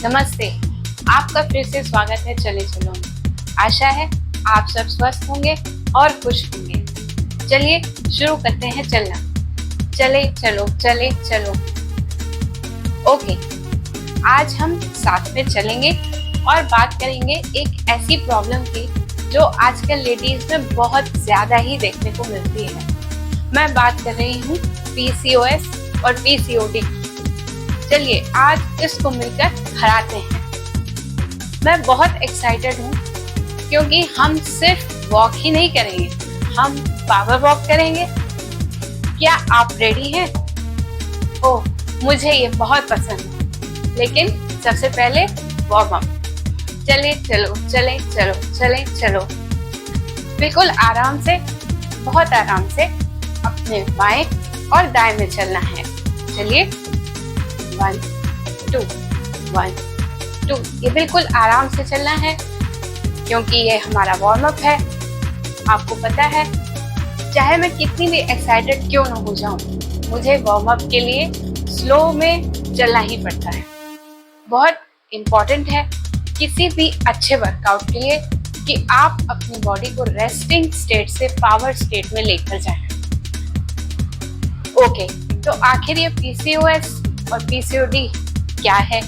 नमस्ते, आपका फिर से स्वागत है चले चलो में। आशा है आप सब स्वस्थ होंगे और खुश होंगे। चलिए शुरू करते हैं चलना। चले चलो चले चलो। ओके, आज हम साथ में चलेंगे और बात करेंगे एक ऐसी प्रॉब्लम की जो आजकल लेडीज में बहुत ज्यादा ही देखने को मिलती है। मैं बात कर रही हूँ PCOS और PCOD। चलिए आज इसको मिलकर हराते हैं। मैं बहुत एक्साइटेड हूँ क्योंकि हम सिर्फ वॉक ही नहीं करेंगे, हम पावर वॉक करेंगे। क्या आप रेडी हैं? ओह, मुझे ये बहुत पसंद है। लेकिन सबसे पहले वार्म अप। चले चलो चले चलो चले चलो। बिल्कुल आराम से, बहुत आराम से अपने बाएं और दाएं में चलना है। चलिए 1 2 1 2। ये बिल्कुल आराम से चलना है क्योंकि ये हमारा वार्म अप है। आपको पता है, चाहे मैं कितनी भी एक्साइटेड क्यों ना हो जाऊं, मुझे वार्म अप के लिए स्लो में चलना ही पड़ता है। बहुत इम्पोर्टेंट है किसी भी अच्छे वर्कआउट के लिए कि आप अपनी बॉडी को रेस्टिंग स्टेट से पावर स्टेट में लेकर जाएं। ओके, तो आखिर ये PCOS और PCOD क्या है?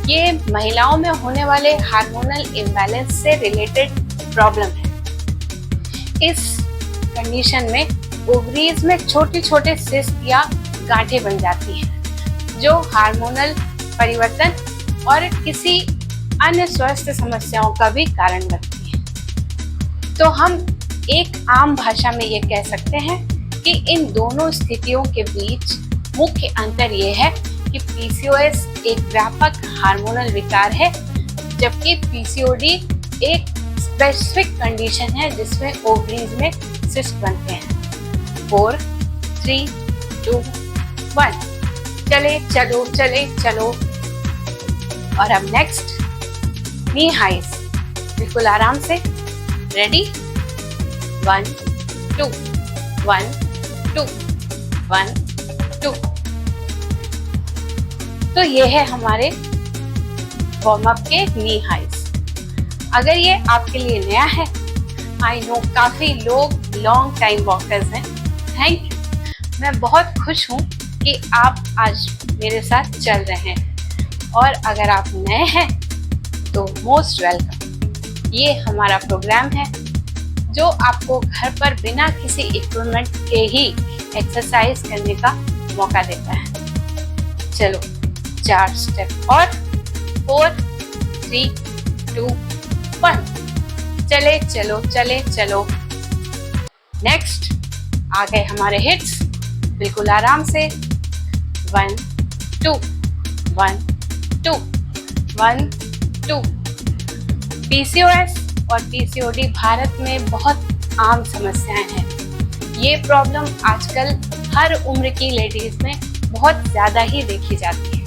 ये महिलाओं में होने वाले हार्मोनल इम्बैलेंस से रिलेटेड प्रॉब्लम है। इस कंडीशन में ओवरीज में छोटे छोटे सिस्ट या गांठें बन जाती हैं जो हार्मोनल परिवर्तन और किसी अन्य स्वास्थ्य समस्याओं का भी कारण बनती हैं। तो हम एक आम भाषा में ये कह सकते हैं कि इन दोनों स्थितियों के बीच मुख्य अंतर ये है कि PCOS एक व्यापक हार्मोनल विकार है, जबकि PCOD एक स्पेसिफिक कंडीशन है जिसमें ओवरीज में सिस्ट बनते हैं। 4 3 2 1। चले चलो चले चलो। और अब नेक्स्ट नी हाइज। बिल्कुल आराम से। रेडी? 1 2 1 2 1 2। तो ये है हमारे वार्म अप के नी हाइज। अगर ये आपके लिए नया है, आई नो काफी लोग लॉन्ग टाइम वॉकर्स हैं, थैंक यू। मैं बहुत खुश हूँ कि आप आज मेरे साथ चल रहे हैं। और अगर आप नए हैं तो मोस्ट वेलकम। ये हमारा प्रोग्राम है जो आपको घर पर बिना किसी इक्विपमेंट के ही एक्सरसाइज करने का मौका देता है। चलो 4 स्टेप और 4 3 2 1। चले चलो चले चलो। नेक्स्ट आ गए हमारे हिट्स। बिल्कुल आराम से। 1 2 1 2 1 2। PCOS और PCOD भारत में बहुत आम समस्याएं हैं। ये प्रॉब्लम आजकल हर उम्र की लेडीज में बहुत ज़्यादा ही देखी जाती है।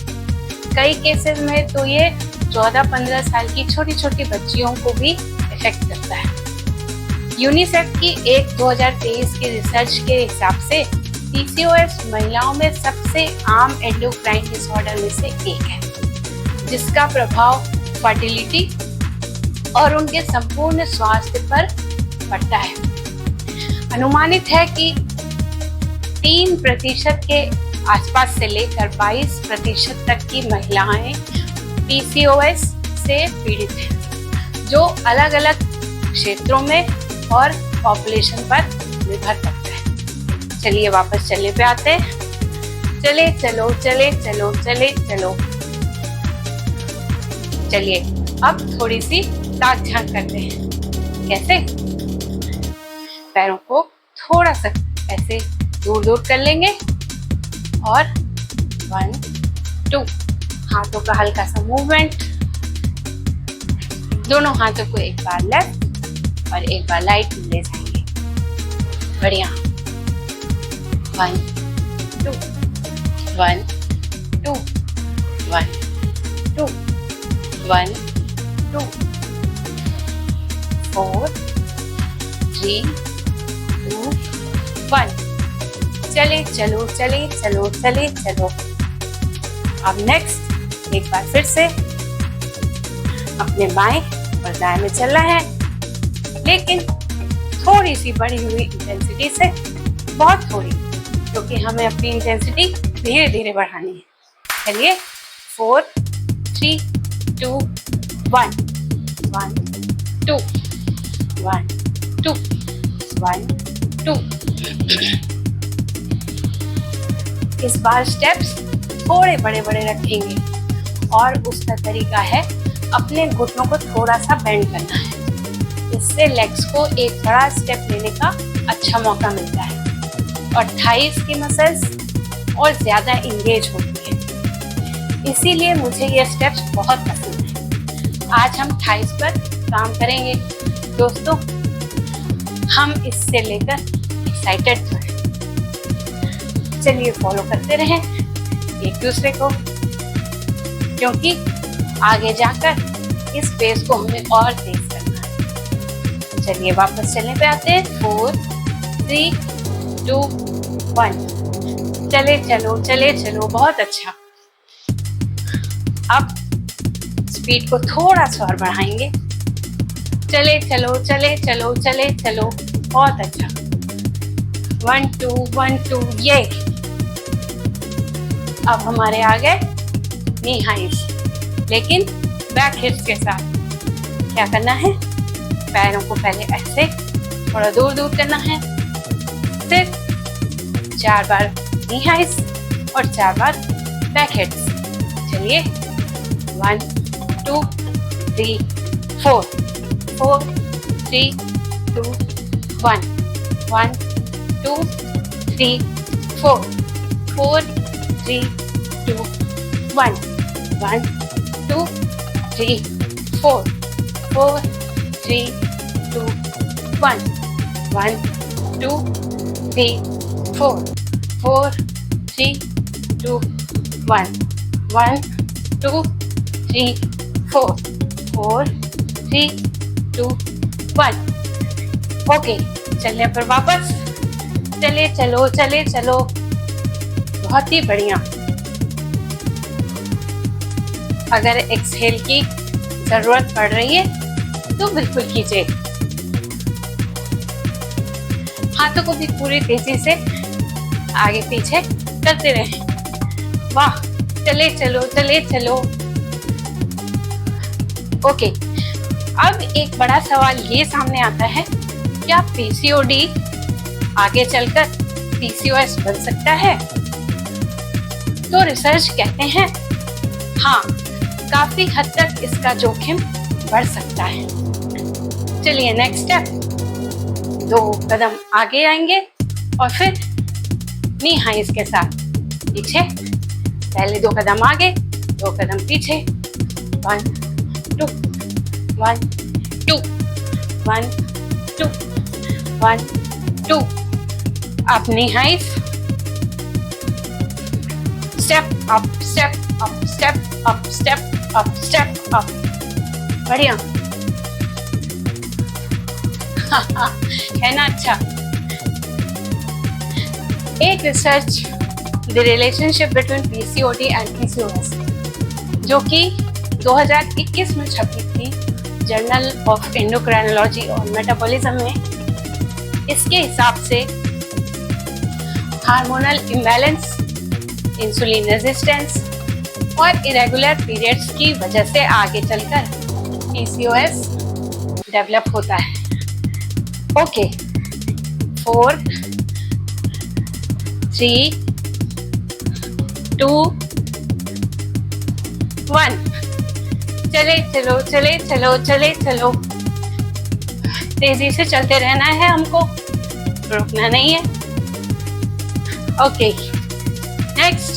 कई केसेस में तो ये 14-15 साल की छोटी छोटी बच्चियों को भी इफेक्ट करता है। यूनिसेफ की एक 2023 की रिसर्च के हिसाब से PCOS महिलाओं में सबसे आम एंडोक्राइन डिसऑर्डर में से एक है, जिसका प्रभाव फर्टिलिटी और उनके संपूर्ण स्वास्थ्य पर पड़ता है। अनुमानित है कि 3% के आसपास से लेकर 22% तक की महिलाएं PCOS से पीड़ित हैं, जो अलग अलग क्षेत्रों में और पॉपुलेशन पर निर्भर करता है। चलिए वापस चलने पे आते हैं। चले चलो चले चलो चले चलो। चलिए अब थोड़ी सी ताक झांक करते हैं। कैसे? पैरों को थोड़ा सा ऐसे दूर दूर कर लेंगे और 1 2। हाथों का हल्का सा मूवमेंट। दोनों हाथों को एक बार लेफ्ट और एक बार राइट में ले जाएंगे। बढ़िया। 1 2 1 2 1 2 1 2 4 3 2 1। चले चलो चले चलो चले चलो। अब नेक्स्ट एक बार फिर से अपने बाएं और दाएं में चलना है, लेकिन थोड़ी सी बढ़ी हुई इंटेंसिटी से, बहुत थोड़ी, क्योंकि हमें अपनी इंटेंसिटी धीरे धीरे बढ़ानी है। चलिए 4 3 2 1 1 2 1 2 1 2। इस बार स्टेप्स थोड़े बड़े बड़े रखेंगे और उसका तरीका है अपने घुटनों को थोड़ा सा बेंड करना है। इससे लेग्स को एक बड़ा स्टेप लेने का अच्छा मौका मिलता है और थाइस की मसल्स और ज़्यादा इंगेज होती है। इसीलिए मुझे ये स्टेप्स बहुत पसंद है। आज हम थाइस पर काम करेंगे दोस्तों। हम इससे लेकर एक्साइटेड तो हैं। चलिए फॉलो करते रहें एक दूसरे को, क्योंकि आगे जाकर इस पेस को हमें और तेज करना है। चलिए वापस चलने पे आते हैं। 4 3 2 1। चले चलो चले चलो, बहुत अच्छा। अब स्पीड को थोड़ा सा और बढ़ाएंगे। चले चलो चले चलो चले चलो, बहुत अच्छा। 1 2 1 2, ये। अब हमारे आ गए नी हाइज, लेकिन बैक हिप्स के साथ। क्या करना है, पैरों को पहले ऐसे थोड़ा दूर दूर करना है, फिर 4 बार नी हाइज और 4 बार बैक हिप्स। चलिए 1 2 3 4 4 3 2 1 1 2 3 4 4 3 2 1 1 2 3 4 4 3 2 1 1 2 3 4 4 3 2 1 1 2 3 4 4 3 2 1। ओके, चलने पर वापस। चले चलो चले चलो, बहुत ही बढ़िया। अगर एक्सहेल की जरूरत पड़ रही है तो बिल्कुल कीजिए। हाथों को भी पूरी तेजी से आगे पीछे करते रहें। वाह, चले चलो चले चलो। ओके, अब एक बड़ा सवाल ये सामने आता है, क्या पीसीओडी आगे चलकर पीसीओएस बन सकता है? तो रिसर्च कहते हैं हाँ, काफी हद तक इसका जोखिम बढ़ सकता है। चलिए नेक्स्ट स्टेप, 2 कदम आगे आएंगे और फिर नी हाइज के साथ पीछे। पहले 2 कदम आगे, 2 कदम पीछे। 1 2 1 2 1 2 1 2। अब knee highs, step up step up step up step up step up. बढ़िया है ना? अच्छा, एक research the relationship between PCOD and PCOS, जो कि 2021 में छपी थी जर्नल ऑफ एंडोक्राइनोलॉजी और मेटाबॉलिज्म में, इसके हिसाब से हार्मोनल इम्बैलेंस, इंसुलिन रेजिस्टेंस और इरेगुलर पीरियड्स की वजह से आगे चलकर पीसीओएस डेवलप होता है। ओके, 4 3 2 1। चले चलो चले चलो चले चलो, तेजी से चलते रहना है हमको, रुकना नहीं है। ओके, नेक्स्ट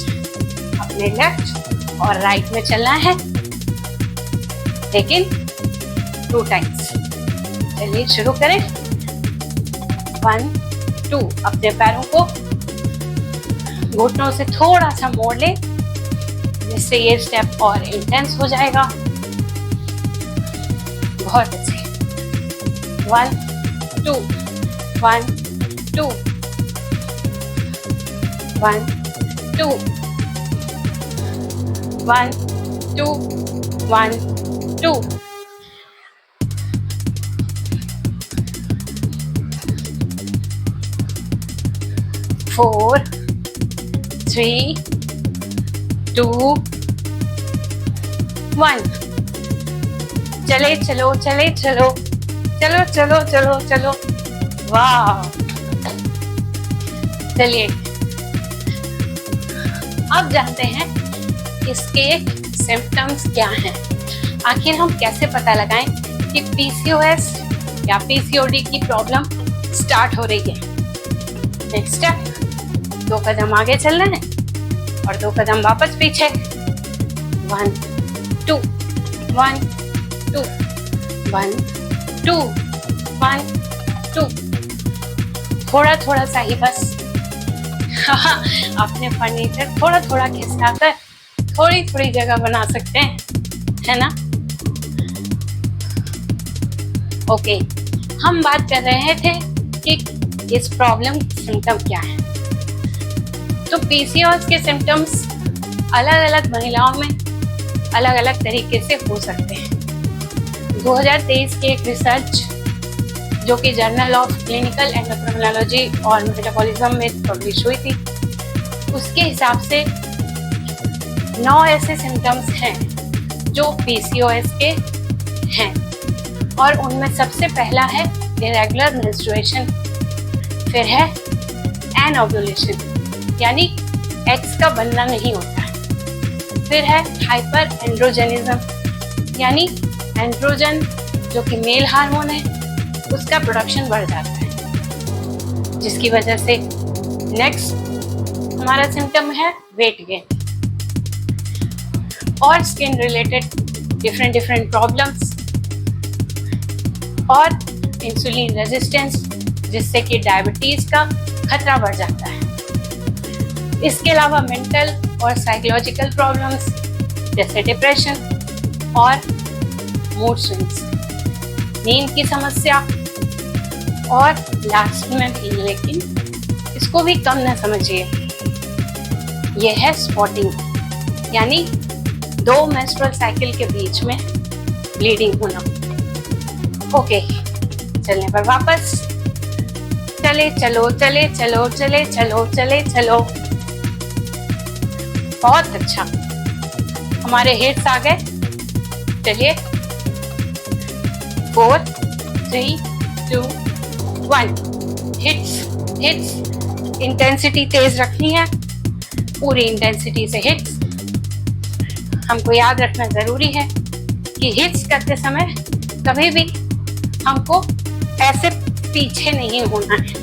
अपने लेफ्ट और राइट में चलना है, लेकिन 2 टाइम्स। चलिए शुरू करें। 1 2। अपने पैरों को घुटनों से थोड़ा सा मोड़ ले, जिससे ये स्टेप और इंटेंस हो जाएगा। बहुत अच्छे। 1 2 1 2 1 2 1 2 1 2 4 3 2 1। चले चलो चले चलो चलो चलो चलो चलो। वाह, चलिए अब जानते हैं इसके सिम्टम्स क्या हैं। आखिर हम कैसे पता लगाएं कि पीसीओएस या पीसीओडी की प्रॉब्लम स्टार्ट हो रही है। नेक्स्ट स्टेप, 2 कदम आगे चलना है और 2 कदम वापस पीछे। 1 2 1 2 1 2 1 2। थोड़ा थोड़ा सा ही बस अपने फर्नीचर थोड़ा थोड़ा खिसकाकर थोड़ी थोड़ी जगह बना सकते हैं, है ना। ओके, हम बात कर रहे थे कि इस प्रॉब्लम के सिम्टम क्या है। तो पीसीओएस के सिम्टम्स अलग अलग महिलाओं में अलग अलग तरीके से हो सकते हैं। 2023 की एक रिसर्च जो कि जर्नल ऑफ क्लिनिकल एंडोक्राइनोलॉजी और मेटाबॉलिज्म में पब्लिश हुई थी, उसके हिसाब से 9 ऐसे सिम्टम्स हैं जो पीसीओएस के हैं और उनमें सबसे पहला है इरेगुलर मेंस्ट्रुएशन, फिर है एनओव्यूलेशन यानी एग्स का बनना नहीं होता है, फिर है हाइपर एंड्रोजेनिज्म यानी एंड्रोजन जो कि मेल हार्मोन है उसका प्रोडक्शन बढ़ जाता है, जिसकी वजह से नेक्स्ट हमारा सिम्टम है वेट गेन और स्किन रिलेटेड डिफरेंट प्रॉब्लम्स और इंसुलिन रेजिस्टेंस, जिससे कि डायबिटीज का खतरा बढ़ जाता है। इसके अलावा मेंटल और साइकोलॉजिकल प्रॉब्लम्स जैसे डिप्रेशन और मूड स्विंग्स, नींद की समस्या और लास्ट में भी, लेकिन इसको भी कम ना समझिए, यह है स्पॉटिंग यानी 2 मेंस्ट्रुअल साइकिल के बीच में ब्लीडिंग होना। ओके, चलने पर वापस चले चलो चले चलो चले चलो चले चलो। बहुत अच्छा, हमारे हिट्स आ गए। चलिए 4 3 2 1। हिट्स इंटेंसिटी तेज रखनी है, पूरी इंटेंसिटी से हिट्स। हमको याद रखना जरूरी है कि हिट्स करते समय कभी भी हमको ऐसे पीछे नहीं होना है।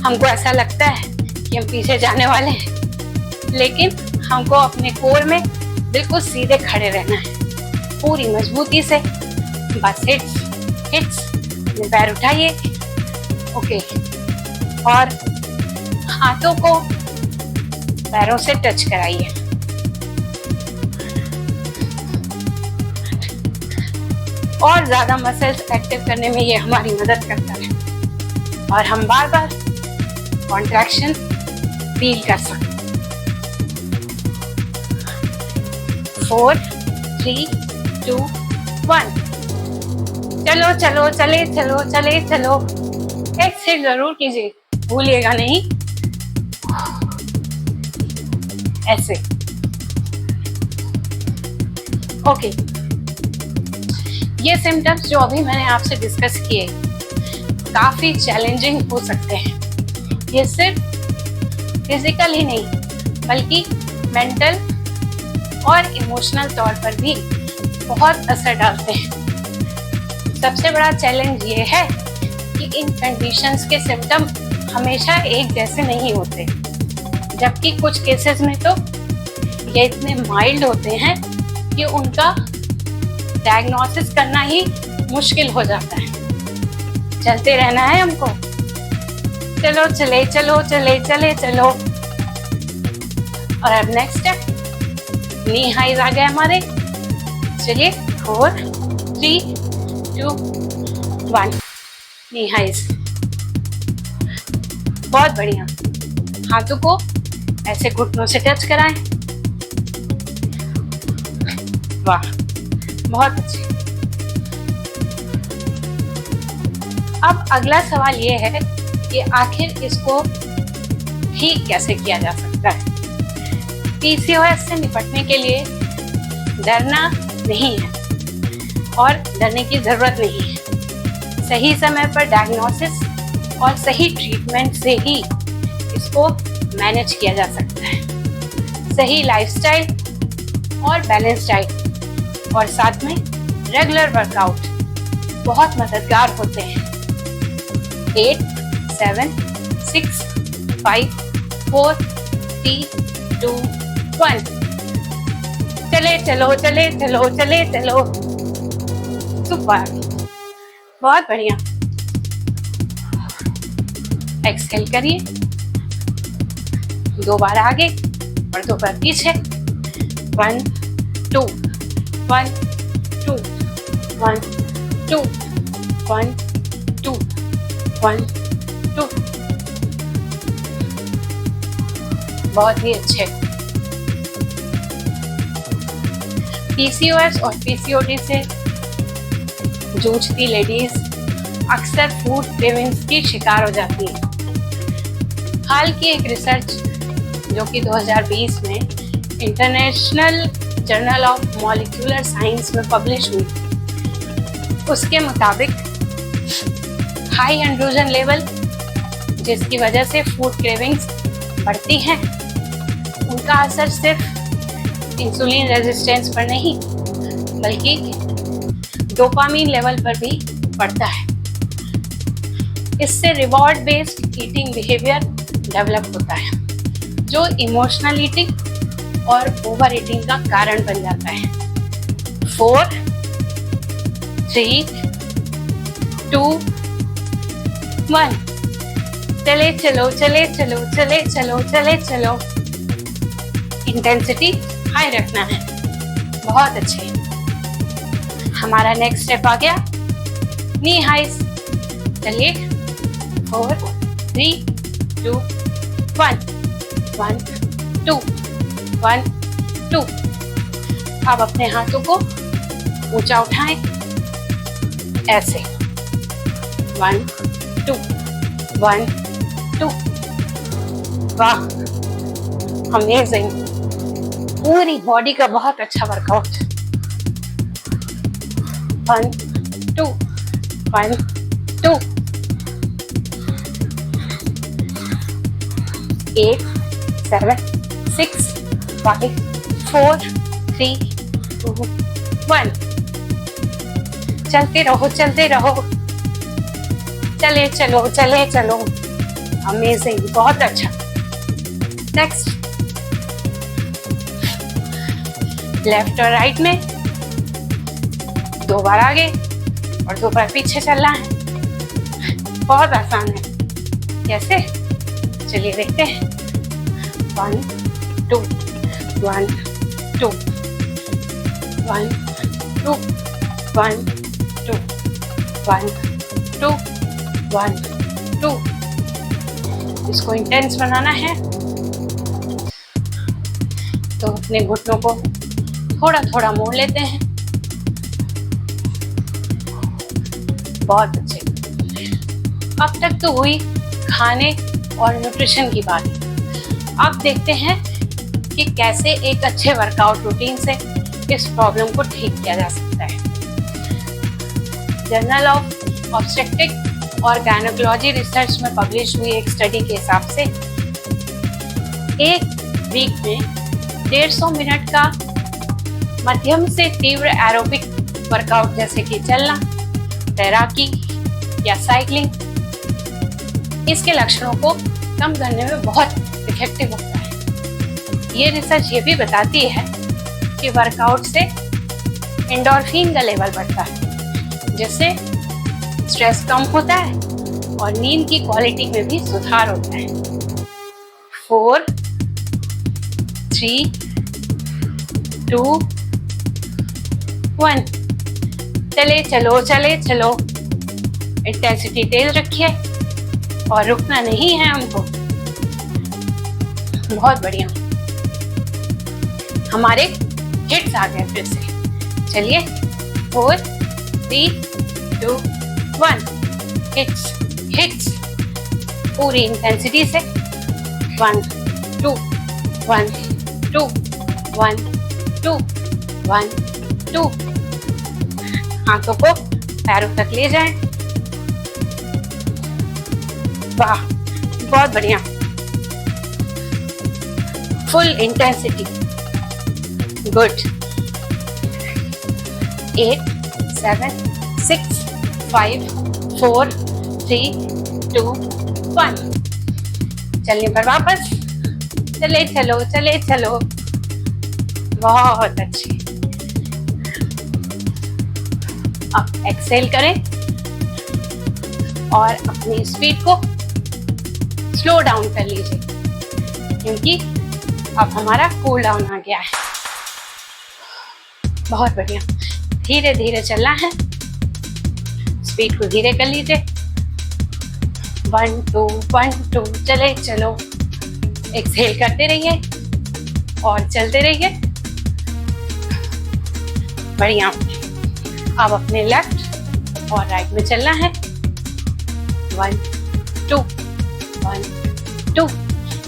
हमको ऐसा लगता है कि हम पीछे जाने वाले हैं, लेकिन हमको अपने कोर में बिल्कुल सीधे खड़े रहना है, पूरी मजबूती से। बस हिट्स हिट्स, पैर उठाइए। ओके, और हाथों को पैरों से टच कराइए। और ज्यादा मसल्स एक्टिव करने में ये हमारी मदद करता है और हम बार बार कॉन्ट्रैक्शन फील कर सकते हैं। 4 3 2 1। चलो चलो चले चलो चले चलो। एक्सहेल जरूर कीजिए, भूलिएगा नहीं। ऐसे। ओके, ये सिम्टम्स जो अभी मैंने आपसे डिस्कस किए काफी चैलेंजिंग हो सकते हैं। ये सिर्फ फिजिकल ही नहीं बल्कि मेंटल और इमोशनल तौर पर भी बहुत असर डालते हैं। सबसे बड़ा चैलेंज ये है कि इन कंडीशंस के सिम्टम हमेशा एक जैसे नहीं होते, जबकि कुछ केसेस में तो ये इतने माइल्ड होते हैं कि उनका डायग्नोसिस करना ही मुश्किल हो जाता है। चलते रहना है हमको। चलो चले चलो चले चले चलो। और अब नेक्स्ट स्टेप, नी हाइज आ गए हमारे। चलिए 4 3 2 1। नी हाइज, बहुत बढ़िया। हाथों को ऐसे घुटनों से टच कराएं। वाह, बहुत अच्छे। अब अगला सवाल ये है कि आखिर इसको ठीक कैसे किया जा सकता है। पीसीओएस से निपटने के लिए डरना नहीं है और डरने की जरूरत नहीं है। सही समय पर डायग्नोसिस और सही ट्रीटमेंट से ही इसको मैनेज किया जा सकता है। सही लाइफस्टाइल और बैलेंस डाइट और साथ में रेगुलर वर्कआउट बहुत मददगार होते हैं। 8, 7, 6, 5, 4, 3, 2, 1। चले चलो चले चलो चले चलो। सुपर, बहुत बढ़िया। एक्सहेल करिए, 2 बार आगे और 2 बार पीछे। 1 2 1 2 1 2 1 2 1 2। बहुत ही अच्छे। पीसीओएस और पीसीओडी से जूझती लेडीज अक्सर फूड क्रेविंग्स की शिकार हो जाती है। हाल की एक रिसर्च जो कि 2020 में international journal of molecular science में पब्लिश हुई, उसके मुताबिक हाई एंड्रोजन लेवल जिसकी वजह से फूड क्रेविंग्स बढ़ती हैं, उनका असर सिर्फ इंसुलिन रेजिस्टेंस पर नहीं बल्कि डोपामीन लेवल पर भी पड़ता है। इससे reward based eating behaviour develop होता है जो इमोशनल ईटिंग और ओवर ईटिंग का कारण बन जाता है। 4 3 2 1। चले चलो चले चलो चले चलो चले चलो। इंटेंसिटी हाई रखना है। बहुत अच्छे। हमारा नेक्स्ट स्टेप आ गया नी हाइज। चलिए 4 3 2 1 1 2 1 2। अब अपने हाथों को ऊंचा उठाएं ऐसे। 1 2 1 2। वाह, अमेजिंग। पूरी बॉडी का बहुत अच्छा वर्कआउट। 1 2 1 2। 8 7 6 5 4 3 2 1। चलते रहो चलते रहो। चले चलो चले चलो। अमेजिंग, बहुत अच्छा। नेक्स्ट, लेफ्ट और राइट में 2 बार आगे और 2 बार पीछे चलना है। बहुत आसान है। कैसे? चलिए देखते हैं। 1 2 1 2 1 2 1 2 1 2 1 2। इसको इंटेंस बनाना है तो अपने घुटनों को थोड़ा थोड़ा मोड़ लेते हैं। बहुत अच्छे। अब तक तो हुई खाने और न्यूट्रिशन की बात। अब देखते हैं कि कैसे एक अच्छे वर्कआउट रूटीन से इस प्रॉब्लम को ठीक किया जा सकता है। जर्नल ऑफ ऑब्स्टेट्रिक और गायनेकोलॉजी रिसर्च में पब्लिश हुई एक स्टडी के हिसाब से एक वीक में 150 मिनट का मध्यम से तीव्र एरोबिक वर्कआउट जैसे कि चलना, तैराकी या साइकिलिंग, इसके लक्षणों को कम करने में बहुत इफेक्टिव होता है। ये रिसर्च ये भी बताती है कि वर्कआउट से एंडोर्फिन का लेवल बढ़ता है जिससे स्ट्रेस कम होता है और नींद की क्वालिटी में भी सुधार होता है। 4 3 2 1। चले चलो चले चलो। इंटेंसिटी तेज रखिए और रुकना नहीं है हमको। बहुत बढ़िया। हमारे हिट्स आ गए फिर से। चलिए 4 3 2 1 हिट्स हिट्स पूरी इंटेंसिटी से 1 2 1 2 1 2 1 2। हाथों को पैरों तक ले जाएं। वाह, बहुत बढ़िया। Full intensity, good. 8 7 6 5 4 3 2 1। चलने पर वापस, चले चलो चले चलो। बहुत अच्छी। अब एक्सेल करें और अपनी स्पीड को स्लो डाउन कर लीजिए, क्योंकि अब हमारा कूल डाउन आ गया है। बहुत बढ़िया। धीरे धीरे चलना है, स्पीड को धीरे कर लीजिए। 1 2 1 2 चले चलो। एक्सहेल करते रहिए और चलते रहिए। बढ़िया। अब अपने लेफ्ट और राइट में चलना है। 1 2 1 2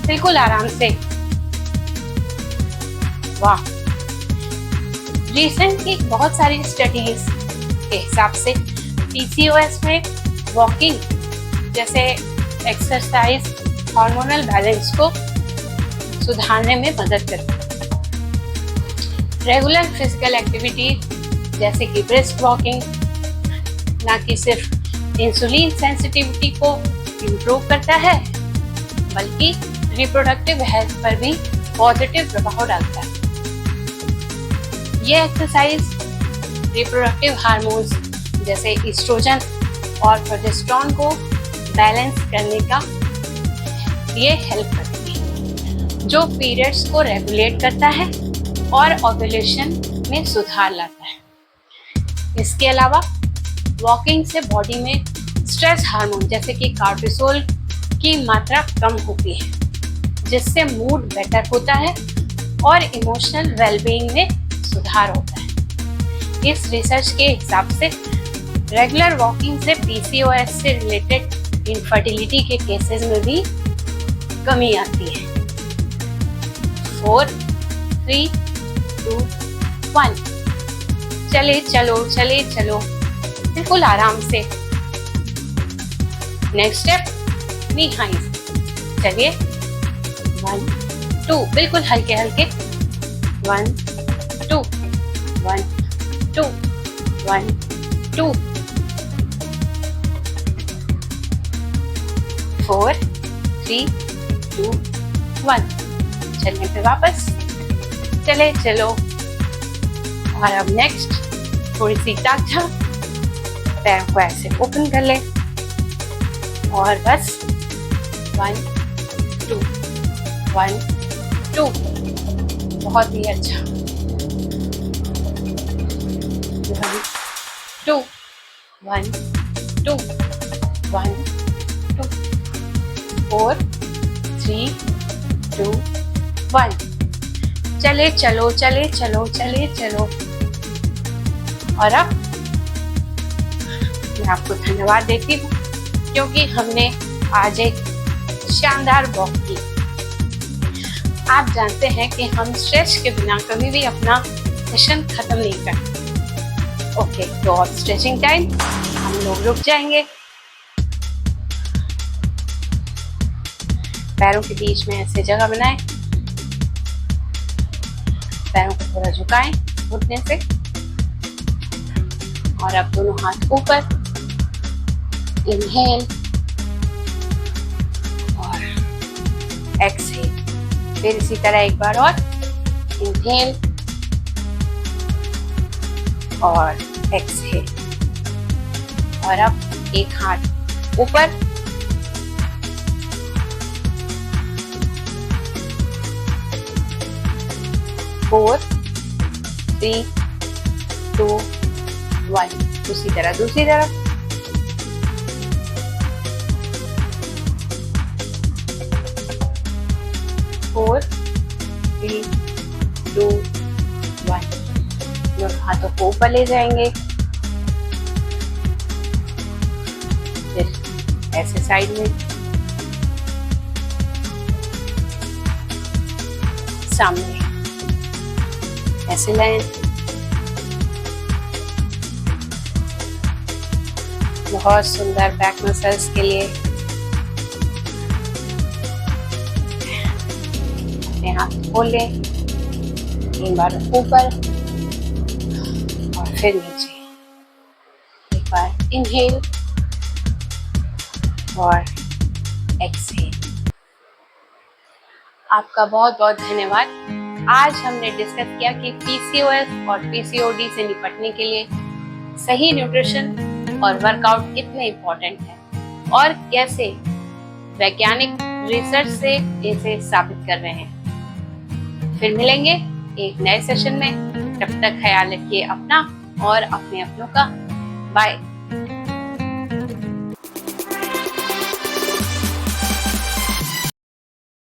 बिल्कुल आराम से। वाह। रिसेंटली बहुत सारी स्टडीज के हिसाब से पीसीओएस में वॉकिंग जैसे एक्सरसाइज हार्मोनल बैलेंस को सुधारने में मदद करती है। रेगुलर फिजिकल एक्टिविटी जैसे कि ब्रिस्क वॉकिंग ना कि सिर्फ इंसुलिन सेंसिटिविटी को इम्प्रूव करता है, बल्कि रिप्रोडक्टिव हेल्थ पर भी पॉजिटिव प्रभाव डालता है। ये एक्सरसाइज रिप्रोडक्टिव हार्मोन्स जैसे ईस्ट्रोजन और प्रोजेस्टेरोन को बैलेंस करने का ये हेल्प करती है, जो पीरियड्स को रेगुलेट करता है और ओव्यूलेशन में सुधार लाता है। इसके अलावा वॉकिंग से बॉडी में स्ट्रेस हार्मोन जैसे कि कॉर्टिसोल की मात्रा कम होती है, जिससे मूड बेटर होता है और इमोशनल वेलबीइंग में सुधार होता है। इस रिसर्च के हिसाब से रेगुलर वॉकिंग से पीसीओएस से रिलेटेड इनफर्टिलिटी के केसेस में भी कमी आती है। 4 3 2 1 चले चलो चले चलो, बिल्कुल आराम से। नेक्स्ट स्टेप नी हाइज। चलिए 1 2 बिल्कुल हल्के हल्के। 1 2 1 2 1 2 4 3 2 1। चलने पे वापस, चले चलो। और अब नेक्स्ट थोड़ी सी टाक झाप, पैरों को ऐसे ओपन कर ले और बस 1 2 1 2। बहुत ही अच्छा। 1 2 1 2 1 2 4 3 2 1। चले चलो चले चलो चले चलो। और अब मैं आपको धन्यवाद देती हूँ, क्योंकि हमने आज एक शानदार वॉक की। आप जानते हैं कि हम स्ट्रेच के बिना कभी भी अपना सेशन खत्म नहीं करते। ओके, तो अब स्ट्रेचिंग टाइम, हम लोग रुक जाएंगे। पैरों के बीच में ऐसे जगह बनाएं, पैरों को थोड़ा झुकाएं घुटने से, और अब दोनों हाथ ऊपर। इनहेल और एक्सहेल। फिर इसी तरह एक बार और। इनहेल और एक्सहेल। और अब एक हाथ ऊपर, 4 3 2 1। दूसरी तरफ 4 3 2 1। हाथों को ऊपर ले जाएंगे, फिर ऐसे साइड में, सामने, ऐसे लाएं। बहुत सुंदर बैक मसल्स के लिए। अपने हाथ खोल लें, 3 बार ऊपर और फिर नीचे। एक बार इनहेल और एक्सहेल। आपका बहुत बहुत धन्यवाद। आज हमने डिस्कस किया कि पीसीओएस और पीसीओडी से निपटने के लिए सही न्यूट्रिशन और वर्कआउट कितने इम्पोर्टेंट है और कैसे वैज्ञानिक रिसर्च से इसे साबित कर रहे हैं। फिर मिलेंगे एक नए सेशन में। तब तक ख्याल रखिए अपना और अपने अपनों का। बाय।